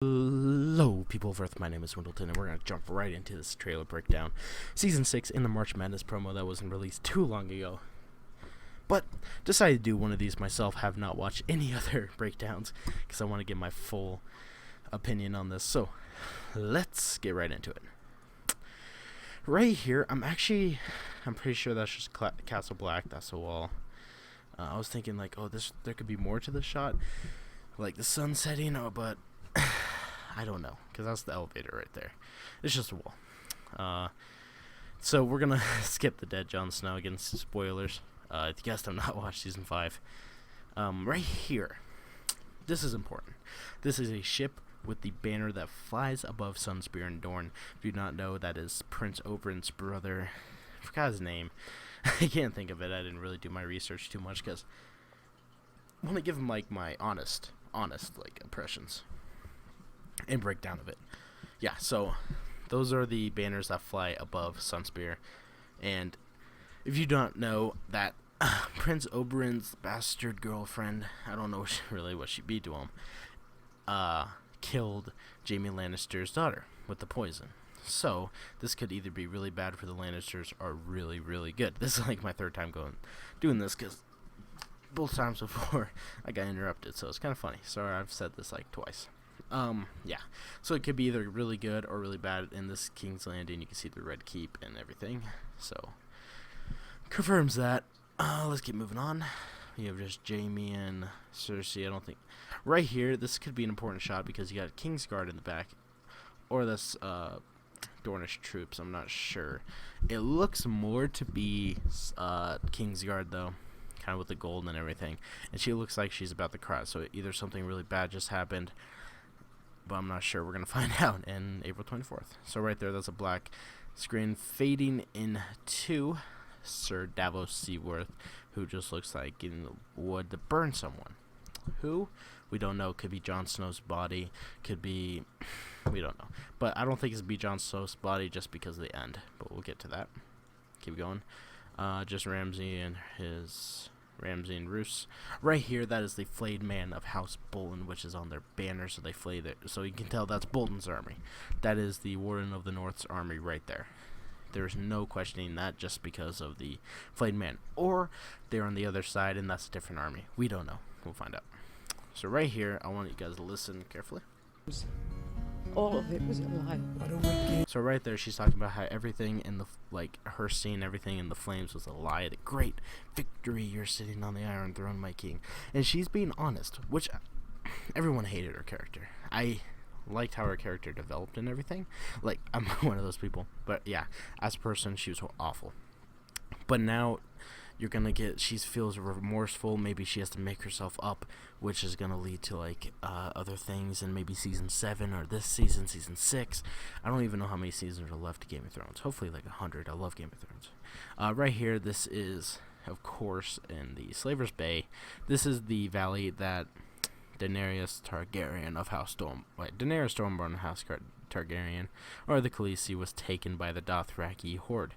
Hello, people of Earth. My name is Wendlton, and we're going to jump right into this trailer breakdown. Season 6 in the March Madness promo that wasn't released too long ago. But decided to do one of these myself. Have not watched any other breakdowns because I want to get my full opinion on this. So, let's get right into it. Right here, I'm pretty sure that's just Castle Black. That's the wall. I was thinking like, oh, there could be more to the shot, like the sun setting, but I don't know, because that's the elevator right there. It's just a wall. So we're gonna skip the dead Jon Snow. Again, spoilers. If you guys have not watched season 5, right here, this is important. This is a ship with the banner that flies above Sunspear and Dorne. If you do not know, that is Prince Oberyn's brother. I forgot his name. I can't think of it. I didn't really do my research too much because I want to give him like my honest like impressions and breakdown of it. Yeah, so those are the banners that fly above Sunspear, and if you don't know that Prince Oberyn's bastard girlfriend, I don't know really what she'd be to him, killed Jaime Lannister's daughter with the poison. So this could either be really bad for the Lannisters or really, really good. This is like my third time doing this because both times before I got interrupted, so it's kind of funny. Sorry, I've said this like twice. Yeah. So it could be either really good or really bad in this King's Landing. You can see the Red Keep and everything. So confirms that. Let's keep moving on. You have just Jaime and Cersei. I don't think right here this could be an important shot because you got Kingsguard in the back, or that's Dornish troops. I'm not sure. It looks more to be Kingsguard though, kind of with the gold and everything. And she looks like she's about to cry. So either something really bad just happened, but I'm not sure. We're gonna find out in April 24th. So right there, that's a black screen fading into Sir Davos Seaworth, who just looks like getting the wood to burn someone. Who? We don't know. Could be Jon Snow's body. Could be... we don't know. But I don't think it's be Jon Snow's body just because of the end. But we'll get to that. Keep going. Just Ramsay and Roose. Right here, that is the flayed man of House Bolton, which is on their banner, so they flayed it. So you can tell that's Bolton's army. That is the Warden of the North's army right there. There's no questioning that just because of the flayed man. Or they're on the other side, and that's a different army. We don't know. We'll find out. So right here, I want you guys to listen carefully. All of it was a lie. So right there, she's talking about how everything in the, like, her seeing everything in the flames was a lie. The great victory, you're sitting on the Iron Throne, my king. And she's being honest, which everyone hated her character. I liked how her character developed and everything. Like, I'm one of those people. But yeah, as a person, she was awful. But now you're gonna get, she feels remorseful. Maybe she has to make herself up, which is gonna lead to like other things in maybe season 7 or this season 6. I don't even know how many seasons are left to Game of Thrones. Hopefully like 100. I love Game of Thrones. Right here, this is of course in the Slaver's Bay. This is the valley that Daenerys Targaryen of House Daenerys Stormborn of House Targaryen, or the Khaleesi, was taken by the Dothraki horde.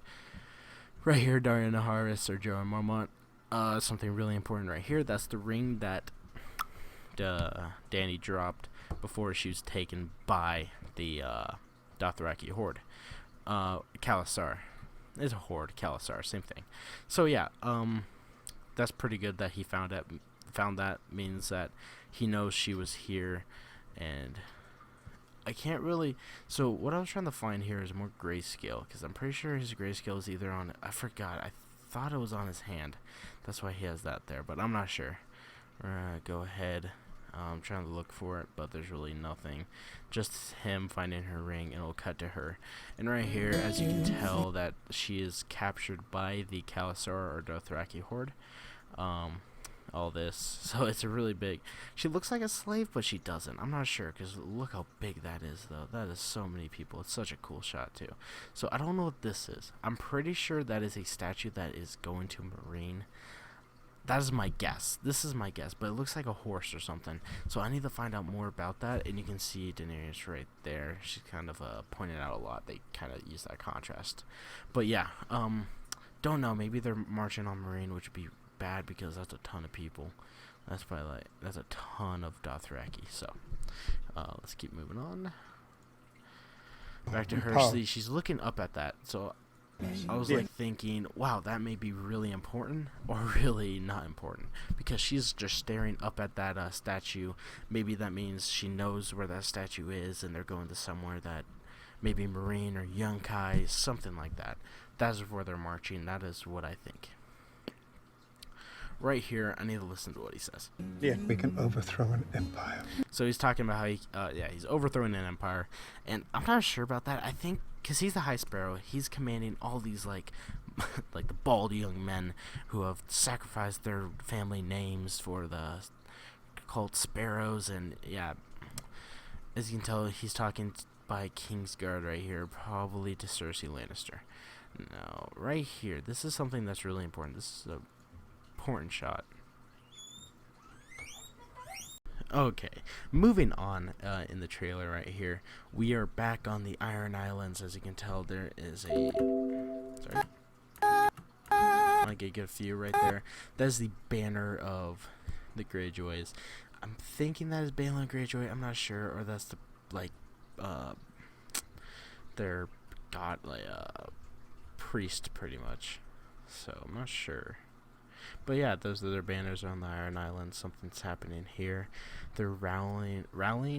Right here, Daria Naharis or Jorah Mormont. Something really important right here. That's the ring that Dany dropped before she was taken by the Dothraki horde. Khalasar is a horde. Khalasar, same thing. So yeah, that's pretty good that he found that. Means that he knows she was here, and I can't really... So what I was trying to find here is more grayscale, because I'm pretty sure his grayscale is either on... I forgot. I thought it was on his hand. That's why he has that there, but I'm not sure. We're going to go ahead. I'm trying to look for it, but there's really nothing. Just him finding her ring, and it'll cut to her. And right here, as you can tell, that she is captured by the Khalasar or Dothraki horde. All this, so it's a really big... She looks like a slave, but she doesn't. I'm not sure, because look how big that is, though. That is so many people. It's such a cool shot, too. So I don't know what this is. I'm pretty sure that is a statue that is going to Marine. That is my guess. This is my guess, but it looks like a horse or something. So I need to find out more about that, and you can see Daenerys right there. She's kind of pointed out a lot. They kind of use that contrast. But yeah, don't know. Maybe they're marching on Marine, which would be bad because that's a ton of people. That's probably like, that's a ton of Dothraki. So, let's keep moving on. Back to her. She's looking up at that. So, I was like thinking, wow, that may be really important or really not important, because she's just staring up at that statue. Maybe that means she knows where that statue is, and they're going to somewhere that maybe Marine or Yunkai, something like that. That's where they're marching. That is what I think. Right here, I need to listen to what he says. Yeah, we can overthrow an empire. So he's talking about how he's overthrowing an empire, and I'm not sure about that. I think because he's the High Sparrow, he's commanding all these like the bald young men who have sacrificed their family names for the cult sparrows, and yeah, as you can tell, he's talking by Kingsguard right here, probably to Cersei Lannister. Now, right here, this is something that's really important. This is a important shot. Okay, moving on in the trailer right here, we are back on the Iron Islands. As you can tell, there is a... Sorry. I get a few right there. That is the banner of the Greyjoys. I'm thinking that is Balon Greyjoy. I'm not sure, or that's the their god, priest, pretty much. So I'm not sure. But yeah, those are their banners on the Iron Islands. Something's happening here. They're rallying. God,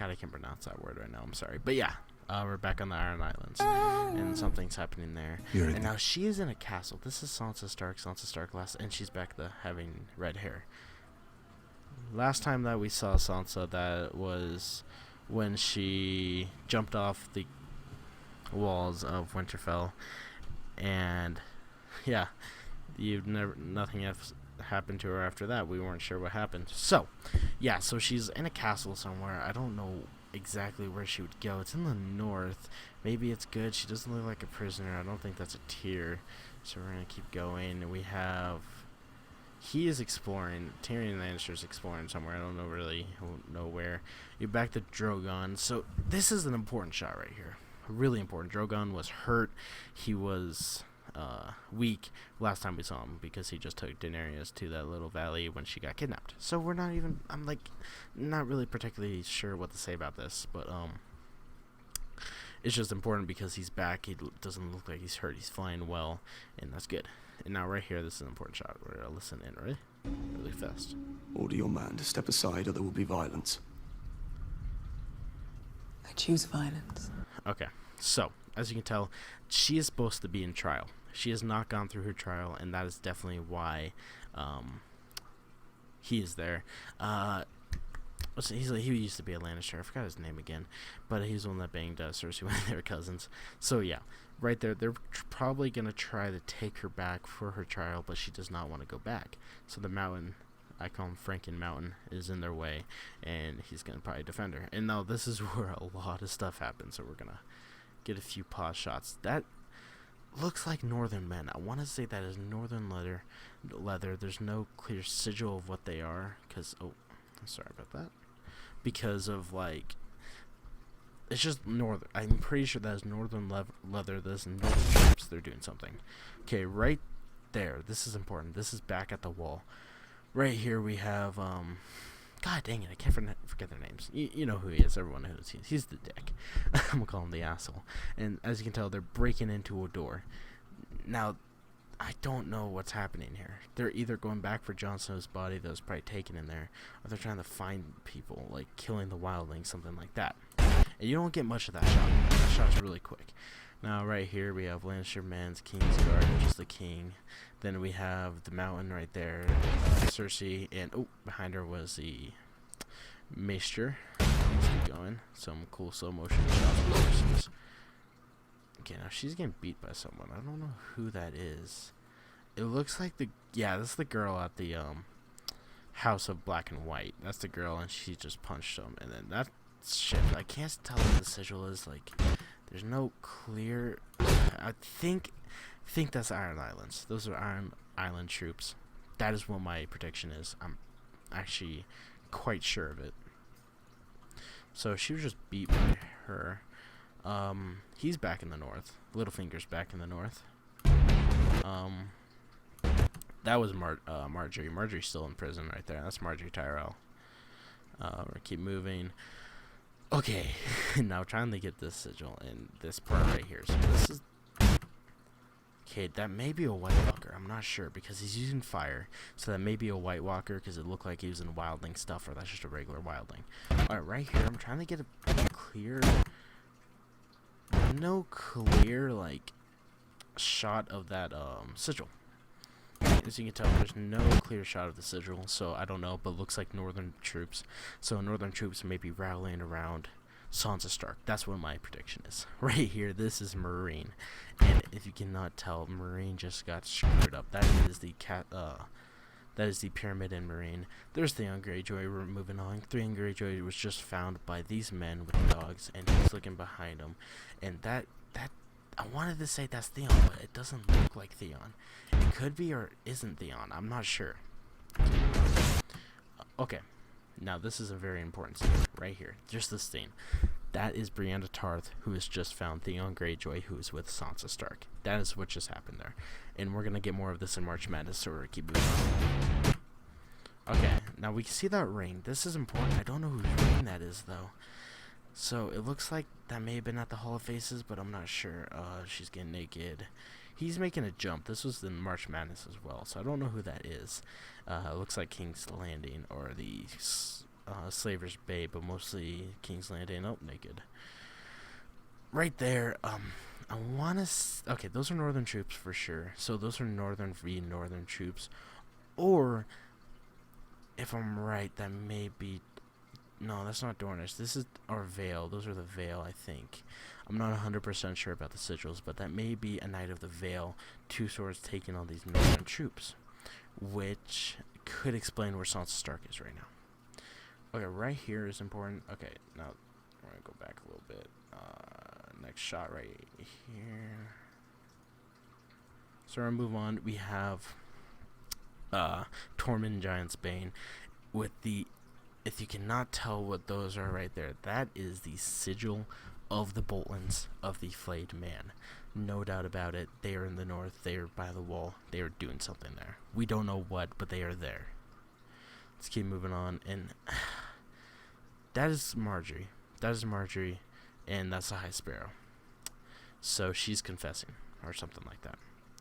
I can't pronounce that word right now. I'm sorry. But yeah, we're back on the Iron Islands, and something's happening there. And now she is in a castle. This is Sansa Stark. And she's back to having red hair. Last time that we saw Sansa, that was when she jumped off the walls of Winterfell, and yeah, nothing else happened to her after that. We weren't sure what happened. So, yeah, so she's in a castle somewhere. I don't know exactly where she would go. It's in the north. Maybe it's good. She doesn't look like a prisoner. I don't think that's a tier. So we're gonna keep going. We have... He is exploring. Tyrion Lannister's exploring somewhere. I don't know where. You're back to Drogon. So this is an important shot right here. Really important. Drogon was hurt. He was weak last time we saw him, because he just took Daenerys to that little valley when she got kidnapped. So we're not even... I'm like not really particularly sure what to say about this, but it's just important because he's back. He doesn't look like he's hurt. He's flying well, and that's good. And now right here, this is an important shot. We're gonna listen in really fast. Order your man to step aside, or there will be violence. I choose violence. Okay, so as you can tell, she is supposed to be in trial. She has not gone through her trial, and that is definitely why he is there. He used to be a Lannister. I forgot his name again, but he's the one that banged Cersei when they were cousins. So yeah, right there, they're probably gonna try to take her back for her trial, but she does not want to go back. So the mountain, I call him Franken Mountain, is in their way, and he's gonna probably defend her. And now this is where a lot of stuff happens. So we're gonna get a few pause shots. That looks like Northern Men. I want to say that is Northern leather. There's no clear sigil of what they are, because I'm sorry about that. Because of it's just northern. I'm pretty sure that is Northern leather. This is Northern troops. They're doing something. Okay, right there. This is important. This is back at the wall. Right here we have God dang it, I can't forget their names. You know who he is. Everyone knows he's the dick. I'm gonna call him the asshole. And as you can tell, they're breaking into a door. Now, I don't know what's happening here. They're either going back for Jon Snow's body that was probably taken in there, or they're trying to find people, like killing the wildlings, something like that. And you don't get much of that shot. That shot's really quick. Now, right here, we have Lannister Men's Kingsguard, which is the king. Then we have the mountain right there, Cersei, and behind her was the Maester. Let's keep going. Some cool slow motion shots. Okay, now she's getting beat by someone. I don't know who that is. It looks like this is the girl at the House of Black and White. That's the girl, and she just punched him. And then that shit, I can't tell what the sigil is. There's no clear... I think that's Iron Islands. Those are Iron Island troops. That is what my prediction is. I'm actually quite sure of it. So she was just beat by her. He's back in the north. Littlefinger's back in the north. that was Marjorie. Marjorie's still in prison right there. That's Marjorie Tyrell. We'll keep moving. Okay, now trying to get this sigil in this part right here. So this is... Okay, that may be a White Walker. I'm not sure because he's using fire. So that may be a White Walker because it looked like he was in wildling stuff, or that's just a regular wildling. Alright, right here, I'm trying to get a clear... No clear, like, shot of that sigil. As you can tell, there's no clear shot of the sigil, so I don't know, but it looks like northern troops. So northern troops may be rallying around Sansa Stark. That's what my prediction is. Right here, this is Marine. And if you cannot tell, Marine just got screwed up. That is the pyramid in Marine. There's Theon Greyjoy. We're moving on. Theon Greyjoy was just found by these men with dogs, and he's looking behind him. And that I wanted to say that's Theon, but it doesn't look like Theon. It could be or isn't Theon. I'm not sure. Okay. Now this is a very important scene right here. Just this scene. That is Brienne Tarth, who has just found Theon Greyjoy, who is with Sansa Stark. That is what just happened there. And we're going to get more of this in March Madness, so we're going to keep moving on. Okay, now we can see that ring. This is important. I don't know whose ring that is, though. So it looks like that may have been at the Hall of Faces, but I'm not sure. She's getting naked. He's making a jump. This was in March Madness as well, so I don't know who that is. It looks like King's Landing or the Slaver's Bay, but mostly King's Landing. Oh, naked. Right there. I want to... Okay, those are northern troops for sure. So those are northern troops. Or, if I'm right, that may be... No, that's not Dornish. This is our Vale. Those are the Vale, I think. I'm not 100% sure about the sigils, but that may be a Knight of the Vale, two swords taking on these northern troops, which could explain where Sansa Stark is right now. Okay, right here is important. Okay, now we're going to go back a little bit. Next shot right here. So we're going to move on. We have Tormund Giant's Bane with the... If you cannot tell what those are right there, that is the sigil of the Boltons of the Flayed Man. No doubt about it. They are in the north. They are by the wall. They are doing something there. We don't know what, but they are there. Let's keep moving on. And that is Marjorie. That is Marjorie, and that's the High Sparrow. So she's confessing, or something like that.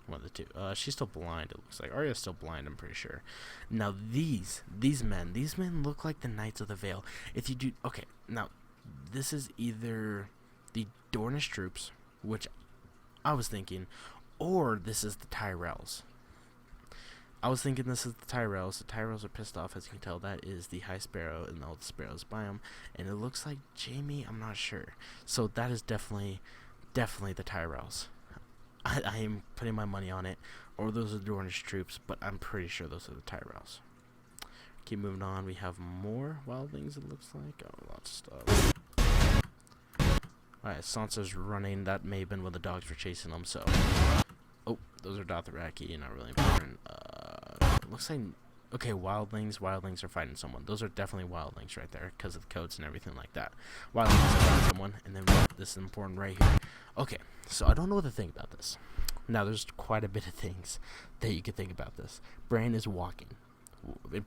One of the two. She's still blind, it looks like. Arya's still blind, I'm pretty sure. Now, these men look like the Knights of the Vale. If you do... Okay, now, this is either the Dornish troops, which I was thinking, or this is the Tyrells. I was thinking this is the Tyrells. The Tyrells are pissed off, as you can tell. That is the High Sparrow and all the sparrows by him. And it looks like Jaime, I'm not sure. So that is definitely the Tyrells. I am putting my money on it, or those are the Dornish troops, but I'm pretty sure those are the Tyrells. Keep moving on. We have more wildlings, it looks like. Oh, lots of stuff. Alright, Sansa's running. That may have been when the dogs were chasing them, so... Oh, those are Dothraki, not really important. Looks like... Okay, wildlings. Wildlings are fighting someone. Those are definitely wildlings right there, because of the codes and everything like that. Wildlings are fighting someone, and then this is important right here. Okay, so I don't know what to think about this. Now, there's quite a bit of things that you could think about this. Bran is walking.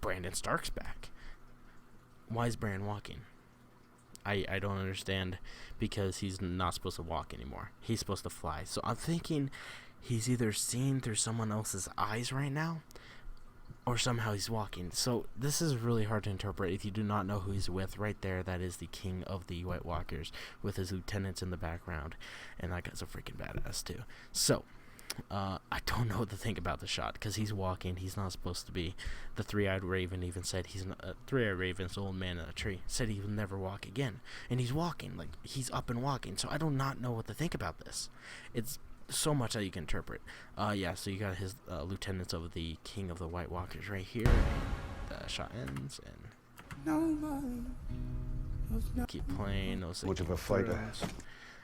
Brandon Stark's back. Why is Bran walking? I don't understand, because he's not supposed to walk anymore. He's supposed to fly. So I'm thinking he's either seeing through someone else's eyes right now, or somehow he's walking. So this is really hard to interpret if you do not know who he's with. Right there, that is the king of the White Walkers with his lieutenants in the background, and that guy's a freaking badass too. So I don't know what to think about the shot, because he's walking. He's not supposed to be. The three-eyed raven even said he's not. Three-eyed raven's the old man in a tree said he will never walk again, and he's walking, like he's up and walking. So I do not know what to think about this. It's so much that you can interpret. Yeah, so you got his lieutenants of the king of the White Walkers right here. The shot ends, and keep playing. Much of a fighter.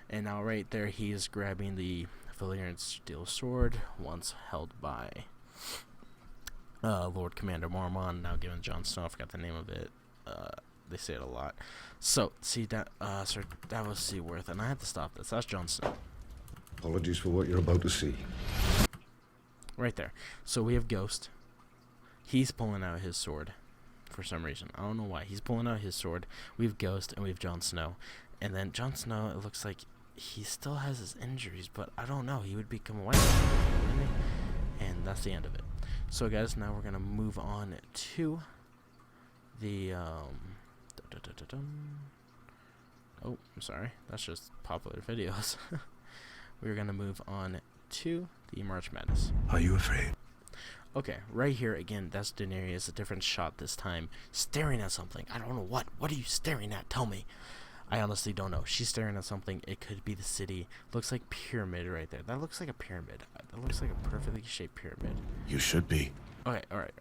And now right there, he is grabbing the Valyrian steel sword, once held by Lord Commander Mormont, now given Jon Snow. I forgot the name of it. They say it a lot. So, see that, sir, that was Seaworth, and I had to stop this. That's Jon Snow. Apologies for what you're about to see. Right there. So we have Ghost. He's pulling out his sword for some reason. I don't know why. He's pulling out his sword. We have Ghost and we have Jon Snow. And then Jon Snow, it looks like he still has his injuries, but I don't know. He would become a white Walker, wouldn't he? And that's the end of it. So guys, now we're going to move on to the oh, I'm sorry. That's just popular videos. We're going to move on to the March Madness. Are you afraid? Okay, right here again, that's Daenerys, a different shot this time, staring at something. I don't know what. What are you staring at? Tell me. I honestly don't know. She's staring at something. It could be the city. Looks like pyramid right there. That looks like a pyramid. That looks like a perfectly shaped pyramid. You should be. Okay, alright.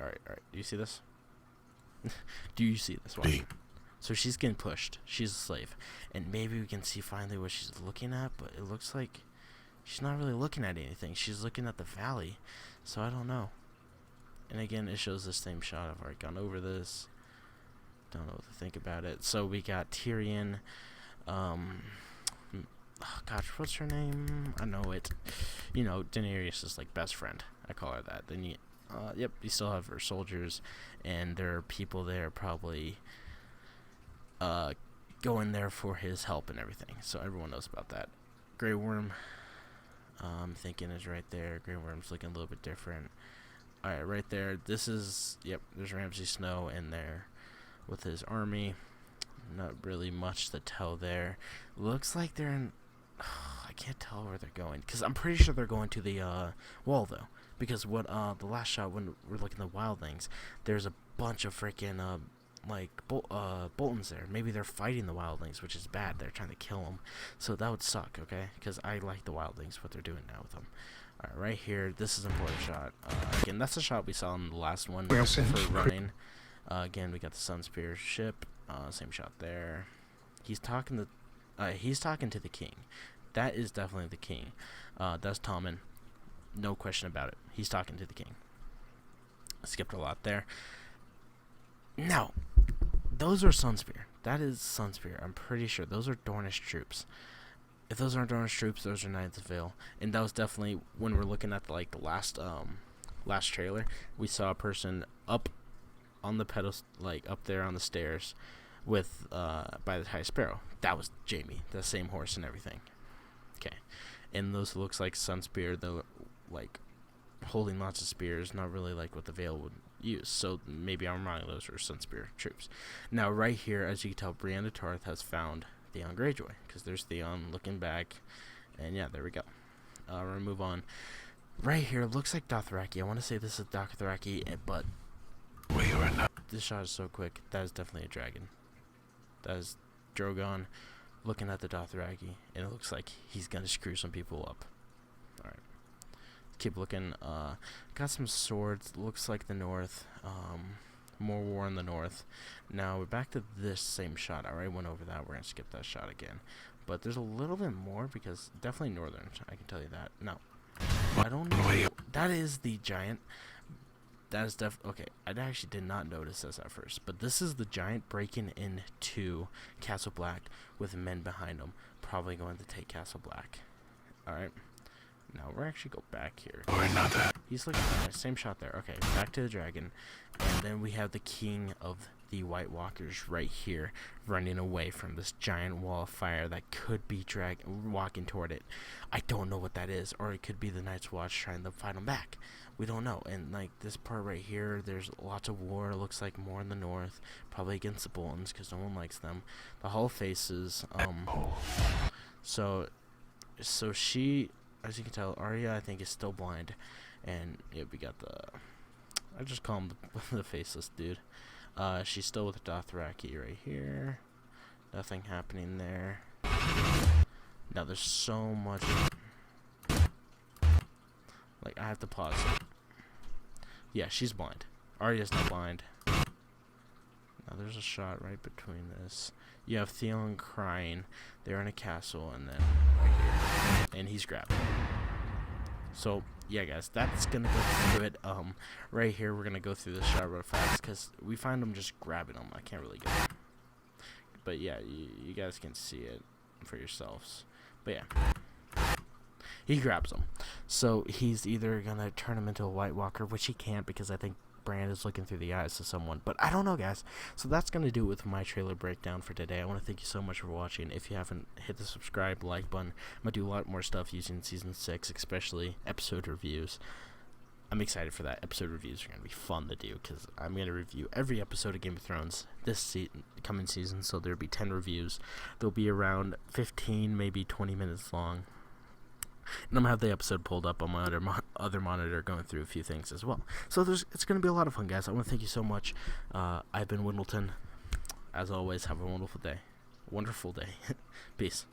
Do you see this? Do you see this? Watch. So she's getting pushed. She's a slave. And maybe we can see finally what she's looking at, but it looks like she's not really looking at anything. She's looking at the valley. So I don't know. And again, it shows the same shot. I've already gone over this. Don't know what to think about it. So we got Tyrion. Oh gosh, what's her name? I know it. You know, Daenerys' like best friend. I call her that. Then you, yep, you still have her soldiers, and there are people there probably going there for his help and everything. So everyone knows about that. Grey Worm, I'm thinking is right there. Grey Worm's looking a little bit different. Alright, right there. This is, yep, there's Ramsay Snow in there with his army. Not really much to tell there. Looks like they're in, I can't tell where they're going, because I'm pretty sure they're going to the wall though, because what the last shot when we're looking at the wildlings, there's a bunch of freaking Boltons there. Maybe they're fighting the wildlings, which is bad. They're trying to kill them, so that would suck. Okay, because I like the wildlings, what they're doing now with them. Alright, right here, this is an important shot. Again, that's the shot we saw in the last one for running. Again, we got the Sunspear ship. Same shot there. He's talking to the king. That is definitely the king. That's Tommen. No question about it. He's talking to the king. Skipped a lot there. Now, those are Sunspear. That is Sunspear. I'm pretty sure those are Dornish troops. If those aren't Dornish troops, those are Knights of Vale. And that was definitely when we're looking at the last trailer. We saw a person up on the pedestal, like up there on the stairs, with by the High Sparrow. That was Jaime, the same horse and everything. Okay, and those looks like Sunspear. They're like holding lots of spears, not really like what the Vale would use. So maybe I'm wrong. Those are Sunspear troops. Now right here, as you can tell, Brienne de Tarth has found Theon Greyjoy, because there's Theon looking back, and yeah, there we go. We're gonna move on. Right here looks like Dothraki. I want to say this is Dothraki, but this shot is so quick. That is definitely a dragon. That is Drogon looking at the Dothraki, and it looks like he's gonna screw some people up. All right, keep looking. Got some swords. Looks like the north. More war in the north. Now we're back to this same shot. I already went over that. We're gonna skip that shot again. But there's a little bit more, because definitely northern. I can tell you that. No, I don't know. That is the giant. That is okay. I actually did not notice this at first, but this is the giant breaking into Castle Black with men behind him, probably going to take Castle Black. All right. Now we're actually go back here. He's looking at the same shot there. Okay, back to the dragon, and then we have the king of the White Walkers right here, running away from this giant wall of fire that could be walking toward it. I don't know what that is, or it could be the Night's Watch trying to fight him back. We don't know. And like this part right here, there's lots of war. It looks like more in the north, probably against the Boltons, because no one likes them. The Hall Faces. So she. As you can tell, Arya, I think, is still blind. And yeah, we got I just call him the faceless dude. She's still with Dothraki right here. Nothing happening there. Now there's so much. Like, I have to pause it. Yeah, she's blind. Arya's not blind. Now there's a shot right between this. You have Theon crying. They're in a castle, and then right here, and he's grabbed. So yeah, guys, that's gonna go through it. Right here, we're gonna go through this shot real fast, because we find him just grabbing him. I can't really get it, but yeah, you guys can see it for yourselves. But yeah, he grabs him. So he's either gonna turn him into a White Walker, which he can't, because I think Bran is looking through the eyes of someone. But I don't know, guys. So that's going to do it with my trailer breakdown for today. I want to thank you so much for watching. If you haven't, hit the subscribe, like button. I'm going to do a lot more stuff using Season 6, especially episode reviews. I'm excited for that. Episode reviews are going to be fun to do because I'm going to review every episode of Game of Thrones this coming season. So there'll be 10 reviews. They'll be around 15, maybe 20 minutes long. And I'm going to have the episode pulled up on my other monitor going through a few things as well. So it's going to be a lot of fun, guys. I want to thank you so much. I've been Wendlton. As always, have a wonderful day. Wonderful day. Peace.